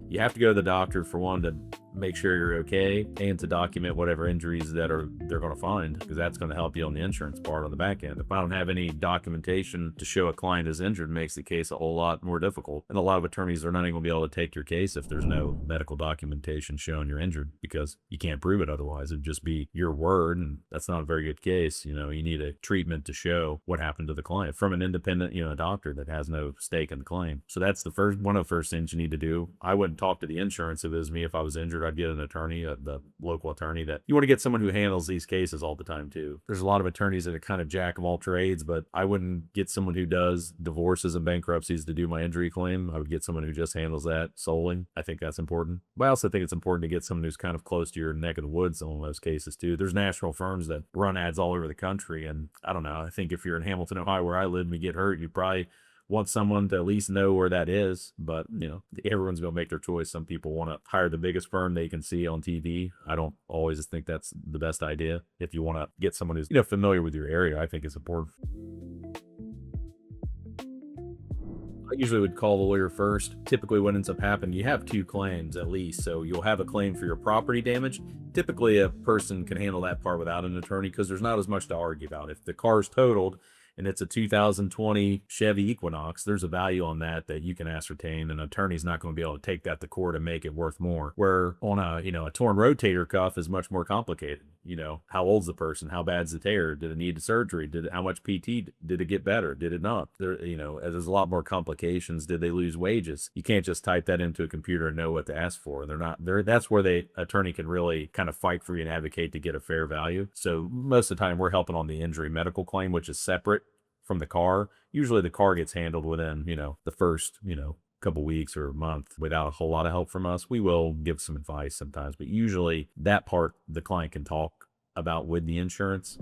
You have to go to the doctor for one to make sure you're okay, and to document whatever injuries that they're going to find, because that's going to help you on the insurance part on the back end. If I don't have any documentation to show a client is injured, it makes the case a whole lot more difficult. And a lot of attorneys are not even going to be able to take your case if there's no medical documentation showing you're injured, because you can't prove it otherwise. It'd just be your word, and that's not a very good case. You need a treatment to show what happened to the client from an independent, doctor that has no stake in the claim. So that's one of the first things you need to do. I wouldn't talk to the insurance if it was me. If I was injured, I'd get an attorney, the local attorney. That you want to get someone who handles these cases all the time too. There's a lot of attorneys that are kind of jack of all trades, but I wouldn't get someone who does divorces and bankruptcies to do my injury claim. I would get someone who just handles that solely. I think that's important. But I also think it's important to get someone who's kind of close to your neck of the woods in those cases too. There's national firms that run ads all over the country, and I don't know. I think if you're in Hamilton, Ohio, where I live, and you get hurt, you probably want someone to at least know where that is. But everyone's gonna make their choice. Some people want to hire the biggest firm they can see on TV. I don't always think that's the best idea. If you want to get someone who's familiar with your area, I think it's important. I usually would call the lawyer first. Typically what ends up happening, you have two claims at least. So you'll have a claim for your property damage. Typically a person can handle that part without an attorney, because there's not as much to argue about. If the car's totaled and it's a 2020 Chevy Equinox, there's a value on that you can ascertain. An attorney's not going to be able to take that to court and make it worth more. Where on a torn rotator cuff is much more complicated. How old's the person? How bad's the tear? Did it need surgery? How much PT? Did it get better? Did it not? There's a lot more complications. Did they lose wages? You can't just type that into a computer and know what to ask for. That's where the attorney can really kind of fight for you and advocate to get a fair value. So most of the time we're helping on the injury medical claim, which is separate from the car. Usually the car gets handled within, the first, couple weeks or a month without a whole lot of help from us. We will give some advice sometimes, but usually that part the client can talk about with the insurance.